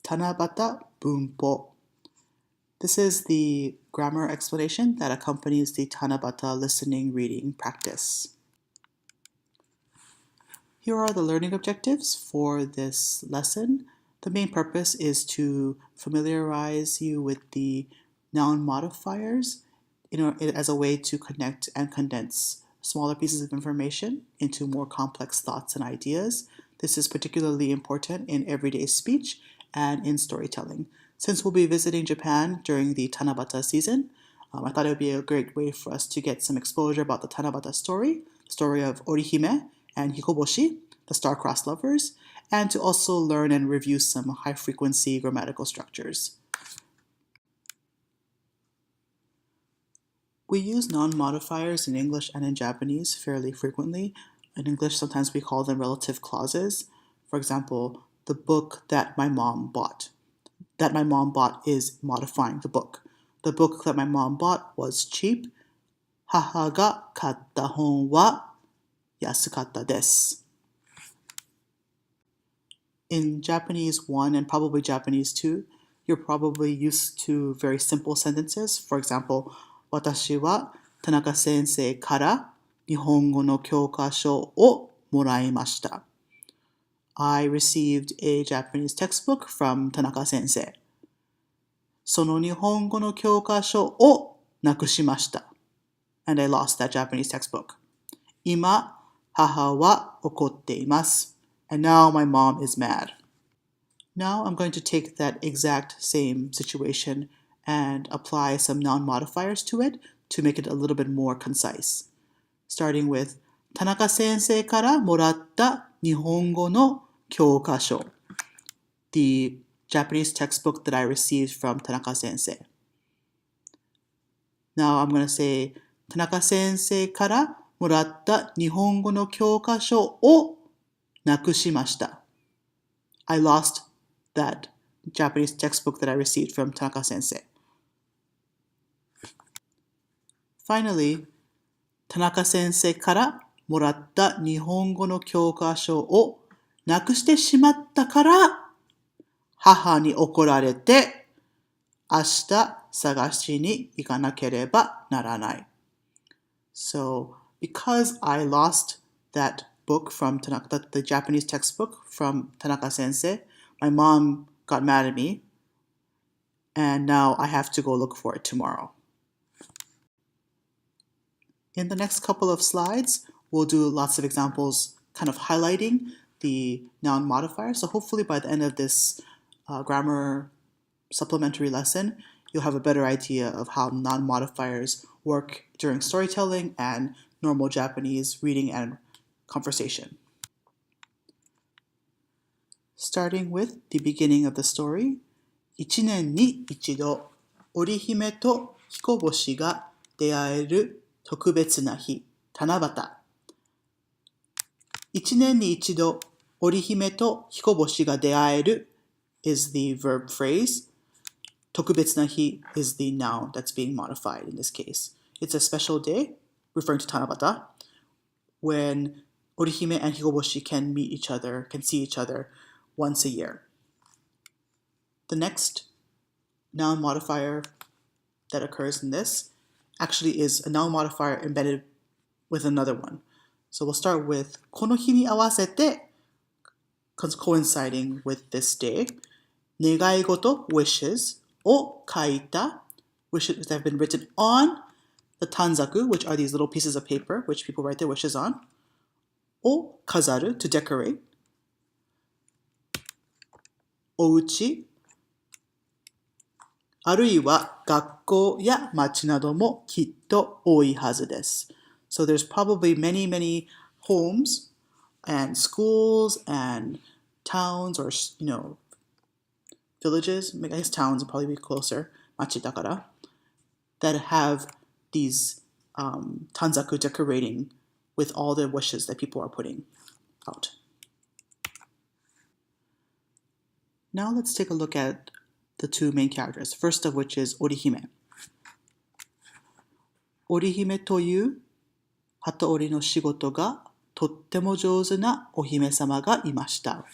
Tanabata bunpo. This is the grammar explanation that accompanies the Tanabata listening reading practice. Here are the learning objectives for this lesson. The main purpose is to familiarize you with the noun modifiers as a way to connect and condense smaller pieces of information into more complex thoughts and ideas. This is particularly important in everyday speech and in storytelling. Since we'll be visiting Japan during the Tanabata season, I thought it would be a great way for us to get some exposure about the Tanabata story of Orihime and Hikoboshi, the star-crossed lovers, and to also learn and review some high-frequency grammatical structures. We use noun modifiers in English and in Japanese fairly frequently. In English, sometimes we call them relative clauses. For example, the book that my mom bought. That my mom bought is modifying the book. The book that my mom bought was cheap. Haha ga katta hon wa yasukatta desu. In Japanese 1 and probably Japanese 2, you're probably used to very simple sentences. For example, 私は田中先生から日本語の教科書をもらいました。I received a Japanese textbook from 田中先生。その日本語の教科書をなくしました。And I lost that Japanese textbook. 今、母は怒っています。And now my mom is mad. Now I'm going to take that exact same situation and apply some noun modifiers to it to make it a little bit more concise. Starting with 田中先生からもらった日本語の教科書. The Japanese textbook that I received from Tanaka sensei. Now I'm going to say 田中先生からもらった日本語の教科書をなくしました. I lost that Japanese textbook that I received from Tanaka sensei. Finally, 田中先生からもらった日本語の教科書をなくしてしまったから母に怒られて明日探しに行かなければならない. So, because I lost that book from Tanaka, the Japanese textbook from Tanaka sensei, my mom got mad at me, and now I have to go look for it tomorrow. In the next couple of slides, we'll do lots of examples kind of highlighting the noun modifier. So hopefully by the end of this grammar supplementary lesson, you'll have a better idea of how noun modifiers work during storytelling and normal Japanese reading and conversation. Starting with the beginning of the story, 一年に一度、織姫と彦星が出会える特別な日、七夕。一年に一度、織姫と彦星が出会える is the verb phrase. 特別な日 is the noun that's being modified in this case. It's a special day, referring to Tanabata, when Orihime and Hikoboshi can meet each other, can see each other once a year. The next noun modifier that occurs in this actually is a noun modifier embedded with another one. So we'll start with この日に合わせて coinciding with this day. 願い事 wishes を書いた wishes that have been written on the tanzaku, which are these little pieces of paper which people write their wishes on. を飾る to decorate. お家あるいは学校や町などもきっと多いはずです。So there's probably many, many homes and schools and towns or, villages, I guess towns would probably be closer, machi dakara, that have these tanzaku decorating with all the wishes that people are putting out. Now let's take a look at the two main characters, first of which is Orihime. Orihime という鳩織りの仕事がとっても上手なお姫様がいました。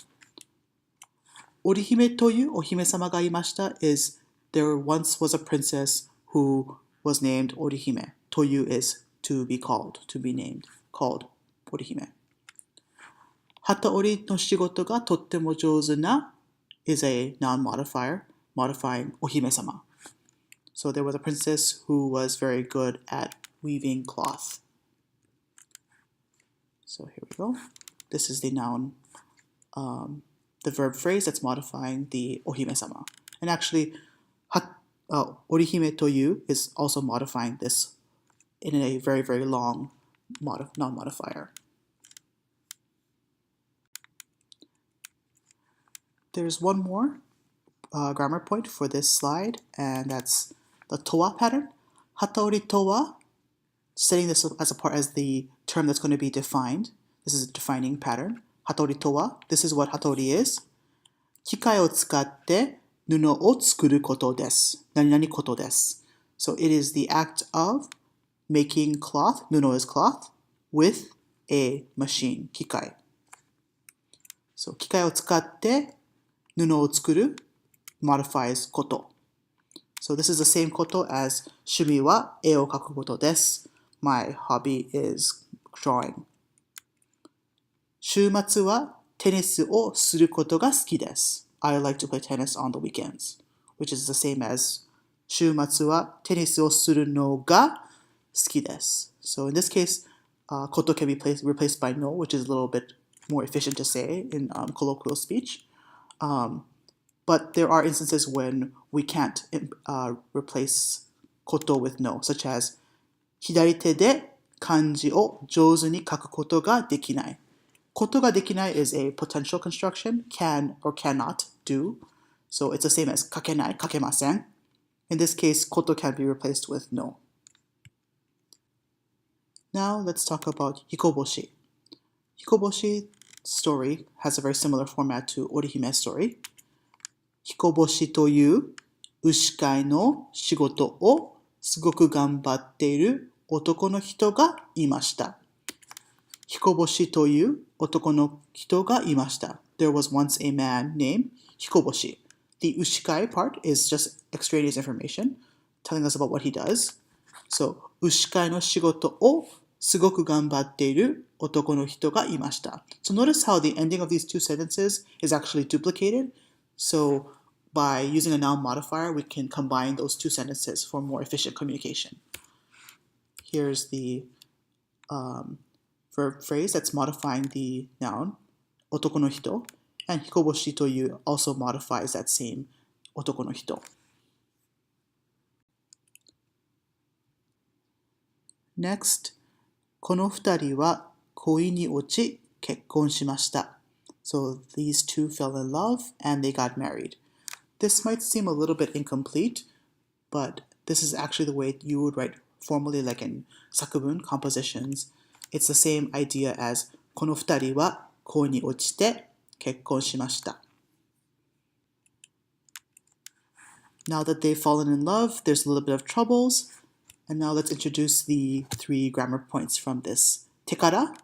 orihime toyu ohime-sama ga imashita is there once was a princess who was named orihime. Toyu is to be called, to be named, called orihime. Hataori no shigoto ga tottemo jouzu na is a noun modifier, modifying ohime-sama. So there was a princess who was very good at weaving cloth. So here we go. This is the noun, the verb phrase that's modifying the ohime-sama. And actually, orihime toyu is also modifying this in a very, very long noun modifier. There's one more grammar point for this slide, and that's the towa pattern. Hataori towa, setting this as the term that's going to be defined. This is a defining pattern. Hataori towa, this is what hatori is. Kikai o tsukatte nuno o tsukuru koto desu. Nani koto desu. So it is the act of making cloth, nuno is cloth, with a machine, kikai. So kikai o tsukatte nuno o tsukuru modifies koto. So this is the same koto as shumi wa e o kaku koto desu. My hobby is drawing. Shumatsu wa tennis o suru koto ga suki desu. I like to play tennis on the weekends, which is the same as shumatsu wa tennis o suru no ga suki desu. So in this case, koto can be replaced by no, which is a little bit more efficient to say in colloquial speech. But there are instances when we can't replace koto with no, such as hidari te de kanji o jouzu ni kaku koto ga dekinai. Koto ga dekinai is a potential construction, can or cannot do. So it's the same as kakenai, kakemasen. In this case, koto can be replaced with no. Now let's talk about hikoboshi. Hikoboshi story has a very similar format to Orihime's story. Hikoboshi toyu ushikai no shigoto o sugoku ganbatte iru otoko no hito ga imashita. Hikoboshi toyu otoko no hito ga imashita. There was once a man named Hikoboshi. The ushikai part is just extraneous information telling us about what he does. So, ushikai no shigoto o sugoku ganbatte iru otoko no hito ga imashita. So notice how the ending of these two sentences is actually duplicated. So by using a noun modifier, we can combine those two sentences for more efficient communication. Here's the verb phrase that's modifying the noun, otoko no hito, and hikoboshi toyu also modifies that same otoko no hito. Next, この二人は恋に落ち結婚しました. So these two fell in love and they got married. This might seem a little bit incomplete, but this is actually the way you would write formally, like in sakubun compositions. It's the same idea as この二人は恋に落ちて結婚しました. Now that they've fallen in love, there's a little bit of troubles. And now let's introduce the three grammar points from this. Tekara,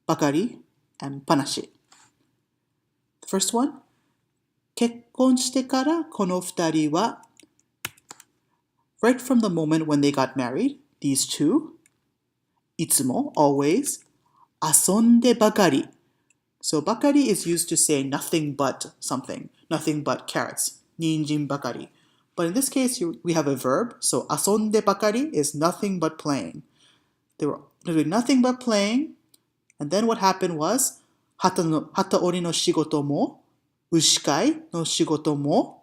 bakari, and panashi. The first one, 結婚してからこの二人は right from the moment when they got married, these two, いつも, always, 遊んでばかり. So bakari is used to say nothing but something, nothing but carrots, 人参ばかり. But in this case, we have a verb, so 遊んでばかり is nothing but playing. They were doing nothing but playing, and then what happened was, 旗織りの仕事も ushikai no shigoto mo.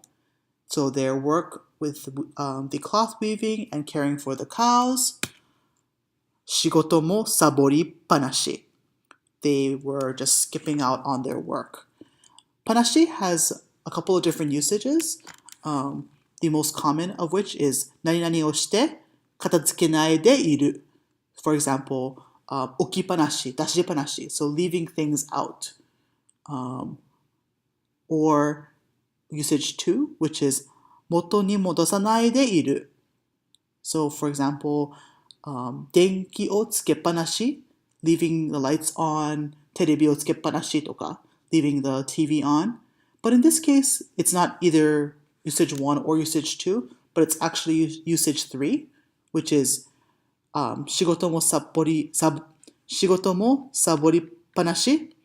So their work with the cloth weaving and caring for the cows. Shigoto mo sabori panashi. They were just skipping out on their work. Panashi has a couple of different usages. The most common of which is nani nani o shite katatsukenai de iru. For example, okipanashi, dashipanashi, so leaving things out. Or usage 2, which is moto ni modosanai de iru. So, for example, denki o tsukepanashi, leaving the lights on, terebi o tsukepanashi toka, leaving the TV on. But in this case, it's not either usage 1 or usage 2, but it's actually usage 3, which is 仕事もサボりっぱなし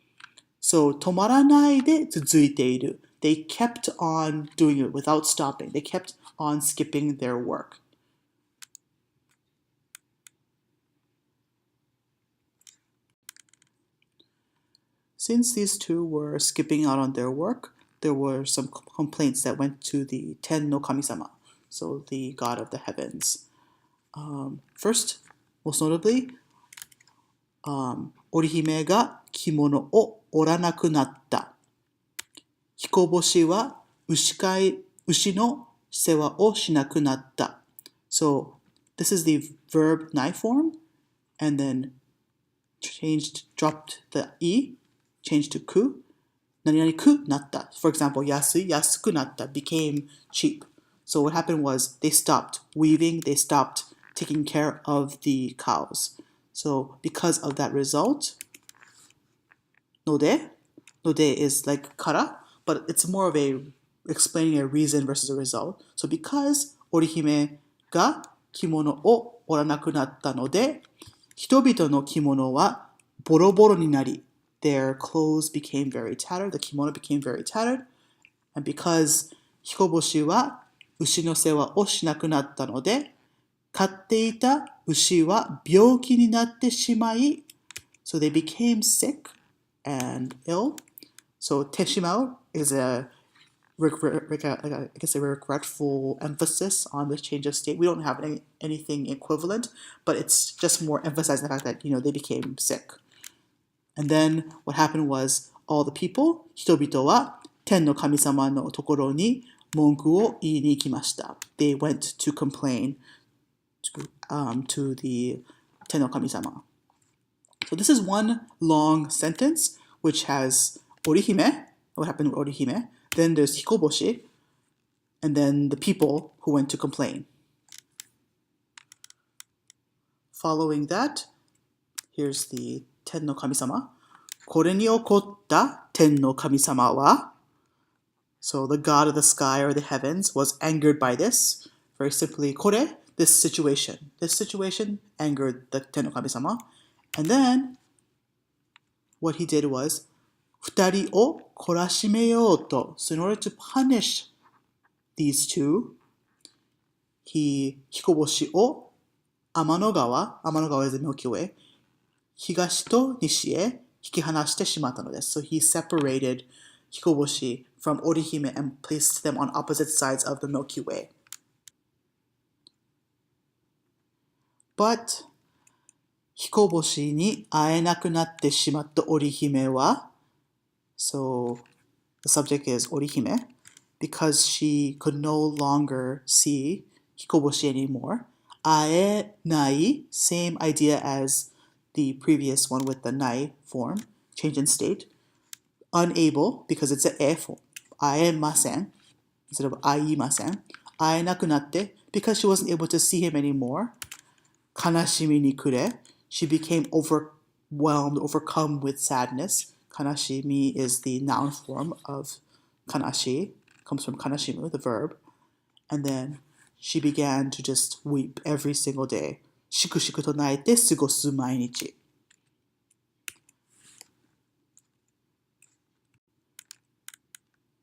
So 止まらないで続いている They kept on doing it without stopping. They kept on skipping their work. Since these two were skipping out on their work, there were some complaints that went to the Ten no Kami-sama, so the god of the heavens. First, most notably, Orihime ga kimono o oranaku natta. Hikoboshi wa ushi no sewa o shinaku natta. So this is the verb nai form, and then dropped the i, changed to ku. Nani ku natta. For example, yasui, yasuku natta became cheap. So what happened was they stopped weaving, they stopped taking care of the cows. So because of that result, node is like kara, but it's more of a explaining a reason versus a result. So because Orihime ga kimono o oranaku natta node, hitobito no kimono wa boroboro ni nari, their clothes became very tattered, the kimono became very tattered, and because Hikoboshi wa ushi no sewa o shinaku natta node, katte ita ushi wa byouki ni natte shimai, so they became sick and ill. So teshimao is a regretful emphasis on the change of state. We don't have anything equivalent, but it's just more emphasizing the fact that they became sick. And then what happened was all the people, hitobito wa ten no kami-sama no tokoro ni monku o ii ni ikimashita. They went to complain to the ten no kami-sama. So this is one long sentence which has Orihime, what happened with Orihime, then there's Hikoboshi, and then the people who went to complain. Following that, here's the Ten no Kami-sama. Kore ni okotta Ten no Kami-sama wa, so the god of the sky or the heavens was angered by this. Very simply, kore, this situation angered the Ten no Kami-sama. And then what he did was, futari o korashimeyoto. So in order to punish these two, Hikoboshi o Amanogawa is the Milky Way, higashi to nishi e hikihanashite shimatta no desu. So he separated Hikoboshi from Orihime and placed them on opposite sides of the Milky Way. But Hikoboshi ni aenaku natte shimatta Orihime wa, so the subject is Orihime, because she could no longer see Hikoboshi anymore. Aenai, same idea as the previous one with the nai form, change in state. Unable, because it's an e form. Aemasen, instead of aimasen. Aenaku natte, because she wasn't able to see him anymore. Kanashimi ni kure, she became overcome with sadness. Kanashimi is the noun form of kanashi, comes from kanashimu, the verb. And then she began to just weep every single day. Shiku-shiku to naete sugosu mainichi.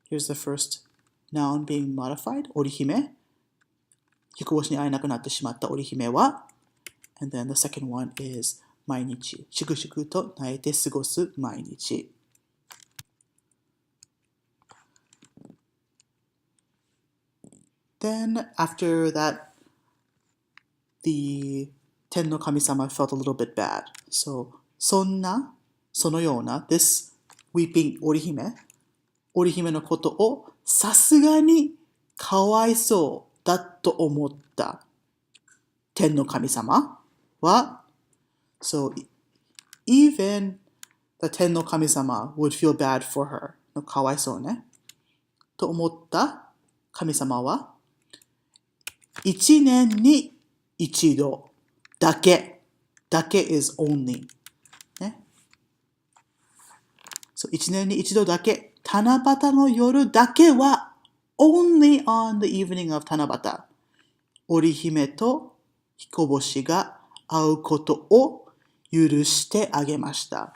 Here's the first noun being modified, Orihime. Hikoboshi ni aenaku natte shimatta Orihime wa. And then the second one is mainichi. Shiku-shiku to naete sugosu mainichi. Then after that, the Ten no Kami-sama felt a little bit bad. So, sonna, sonoyona, this weeping Orihime no koto o sasuga ni kawaisou datto omotta Ten no Kami-sama wa, so even the Ten no Kami-sama would feel bad for her. No kawaisou ne. To omotta Kami-sama wa, 一年に一度だけ。だけ is only. ね。So 一年に一度だけ七夕の夜だけは only on the evening of 七夕織姫と彦星が会うことを許してあげました。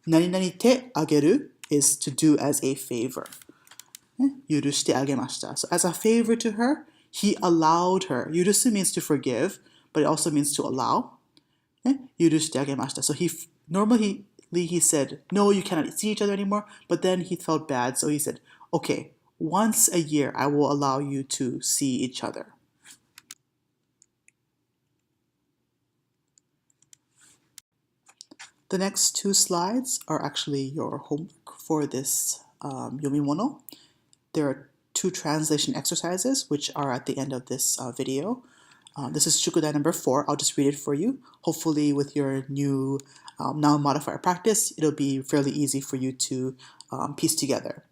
何々てあげる is to do as a favor. 許してあげました。So as a favor to her, he allowed her. 許す means to forgive, but it also means to allow. 許してあげました。So normally he said, no, you cannot see each other anymore. But then he felt bad, so he said, okay, once a year I will allow you to see each other. The next two slides are actually your homework for this Yomimono. There are two translation exercises which are at the end of this video. This is Shukudai number 4. I'll just read it for you. Hopefully with your new noun modifier practice, it'll be fairly easy for you to piece together.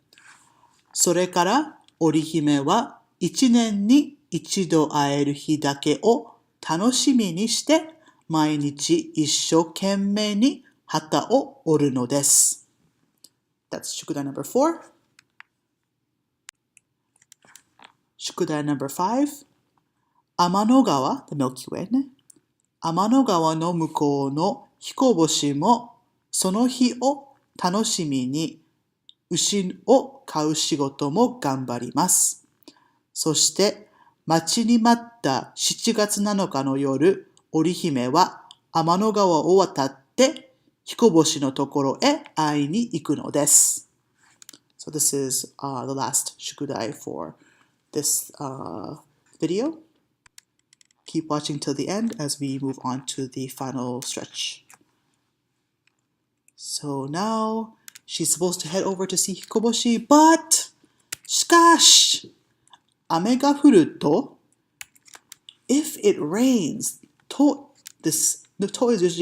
それから織姫は1年に一度会える日だけを楽しみにして毎日一生懸命に旗を折るのです。That's Shukudai number 4. Shukudai number 5. 天の川、the Milky Way ね。天の川の向こうの彦星もその日を楽しみに牛を飼う仕事も頑張ります。そして待ちに待った7月7日の夜、織姫は天の川を渡って彦星のところへ会いに行くのです。So this is the last shukudai for this video. Keep watching till the end as we move on to the final stretch. So now she's supposed to head over to see Hikoboshi, but しかし雨が降ると if it rains, the to is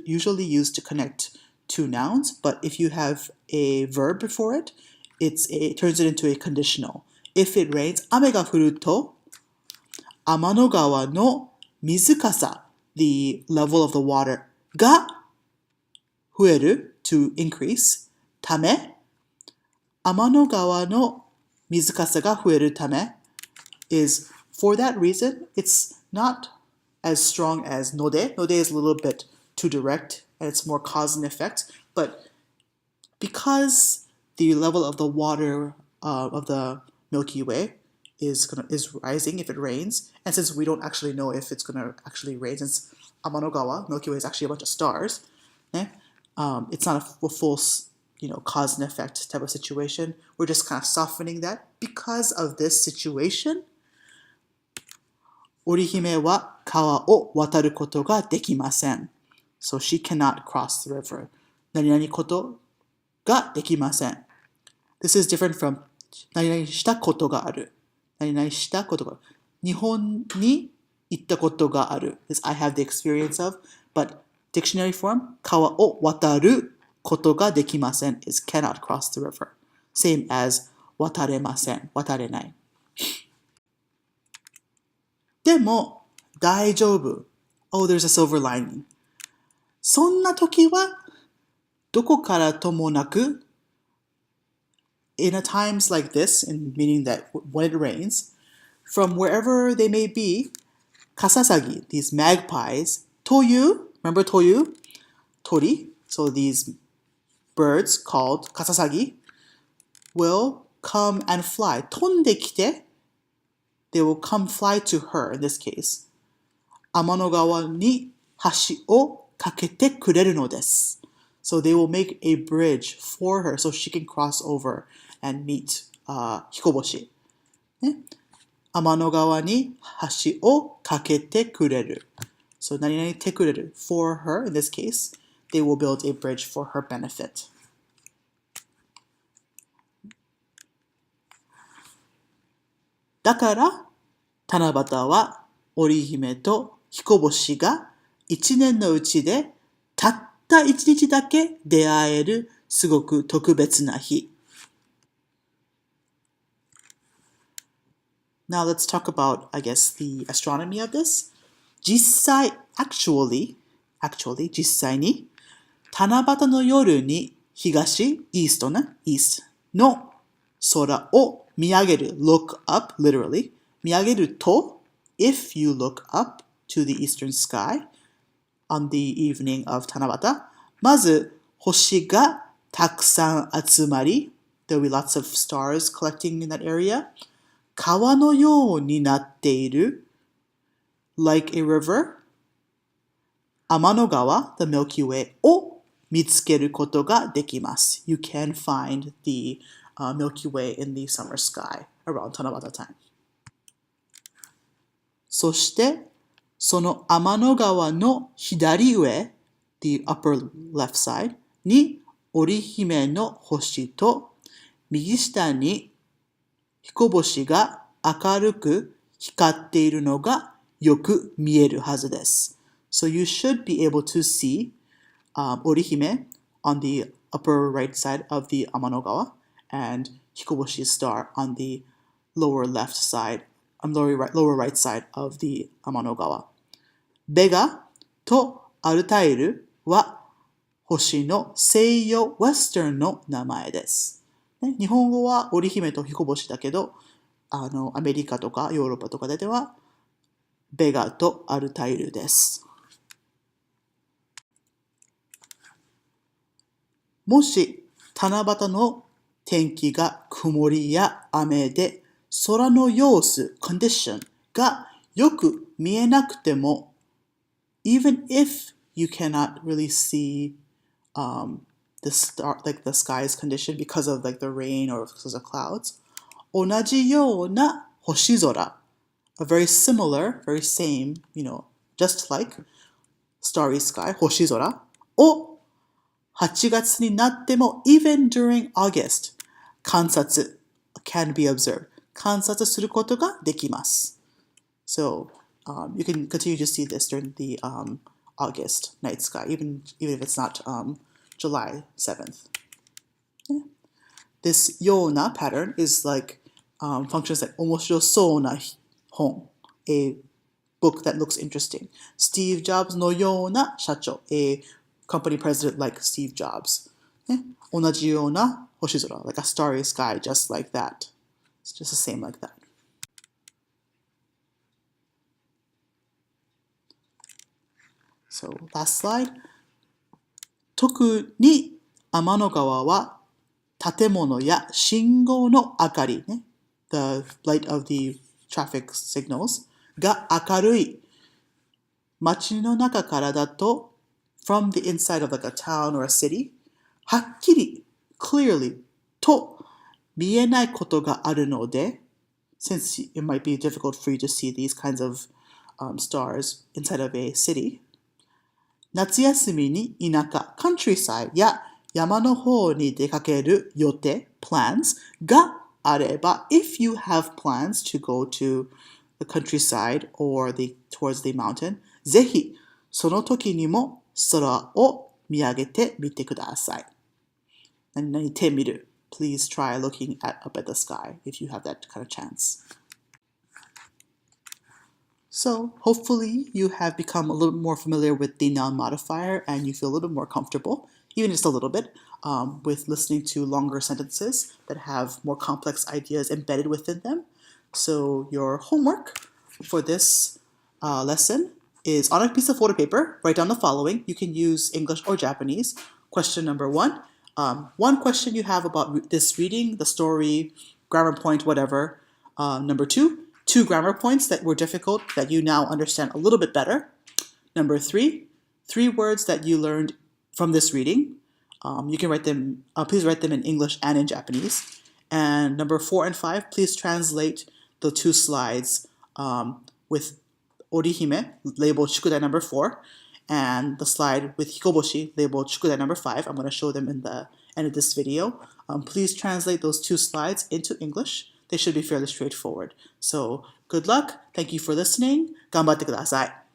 usually used to connect two nouns, but if you have a verb before it, it turns it into a conditional. If it rains, 雨が降ると天の川の水かさ the level of the water が増える to increase ため天の川の水かさが増えるため is for that reason it's not as strong as node. Node is a little bit too direct and it's more cause and effect, but because the level of the water of the Milky Way is rising if it rains, and since we don't actually know if it's going to actually rain, since Amanogawa, Milky Way is actually a bunch of stars, it's not a full cause and effect type of situation. We're just kind of softening that. Because of this situation, 織姫は川を渡ることができません。So she cannot cross the river. 何々ことができません。This is different from 何々したことがある。何々したことがある。日本に行ったことがある。This I have the experience of, but dictionary form 川を渡ることができません is cannot cross the river. Same as 渡れません。渡れない。でも大丈夫。Oh, there's a silver lining. そんな時はどこからともなく in a times like this, in meaning that when it rains, from wherever they may be, kasasagi, these magpies, toyu, remember toyu? Tori, so these birds called kasasagi, will come and fly. Tonde kite, they will come fly to her, in this case. Amanogawa ni hashi o kakete kureru no desu. So they will make a bridge for her so she can cross over and meet Hikoboshi. 天の川に橋を架けてくれる. So 何々てくれる for her, in this case, they will build a bridge for her benefit. だから七夕は織姫と彦星が一年のうちでたった一日だけ出会えるすごく特別な日. Now let's talk about, I guess, the astronomy of this. 実際 actually 実際に七夕の夜に東 east の空を見上げる look up literally 見上げると if you look up to the eastern sky on the evening of 七夕まず星がたくさん集まり there will be lots of stars collecting in that area 川のようになっている like a river 天の川 the Milky Way を見つけることができます You can find the Milky Way in the summer sky around 七夕 time そしてその天の川の左上 the upper left side に織姫の星と右下に彦星が明るく光っているのがよく見えるはずです。So you should be able to see 織姫 on the upper right side of the 天の川 and 彦星 star on the lower left side, lower right side of the 天の川。ベガとアルタイルは星の西洋ウェスタンの名前です。ね、日本語は織姫と彦星だけど、アメリカとかヨーロッパとかではベガとアルタイルです。もし七夕の天気が曇りや雨で空の様子 condition がよく見えなくても even if you cannot really see the sky's condition because of like the rain or because of clouds 同じような星空 a very similar, very same, just like starry sky 星空を8月になっても even during August 観察 can be observed 観察することができます So you can continue to see this during the August night sky even if it's not July 7th. Yeah. This ような pattern is like functions like 面白そうな本 a book that looks interesting. Steve Jobs のような社長 a company president like Steve Jobs. ね、同じような星空 like a starry sky just like that. It's just the same like that. So last slide. 特に天の川は建物や信号の明かり、ね、the light of the traffic signals が明るい街の中からだと from the inside of like a town or a city はっきり clearly と見えないことがあるので since it might be difficult for you to see these kinds of stars inside of a city夏休みに田舎 countryside や山の方に出かける予定 plans があれば if you have plans to go to the countryside or towards the mountain ぜひその時にも空を見上げてみてください。何々てみる Please try looking up at the sky if you have that kind of chance. So hopefully you have become a little more familiar with the noun modifier and you feel a little more comfortable, even just a little bit, with listening to longer sentences that have more complex ideas embedded within them. So your homework for this lesson is on a piece of photo paper, write down the following. You can use English or Japanese. Question number 1. One question you have about this reading, the story, grammar point, whatever. Number 2. 2 grammar points that were difficult that you now understand a little bit better. Number 3, 3 words that you learned from this reading. You can write them, please write them in English and in Japanese. And number 4 and 5, please translate the 2 slides with Orihime, labeled Shukudai number 4, and the slide with Hikoboshi, labeled Shukudai number 5. I'm going to show them in the end of this video. Please translate those 2 slides into English. They should be fairly straightforward. So good luck. Thank you for listening. 頑張ってください.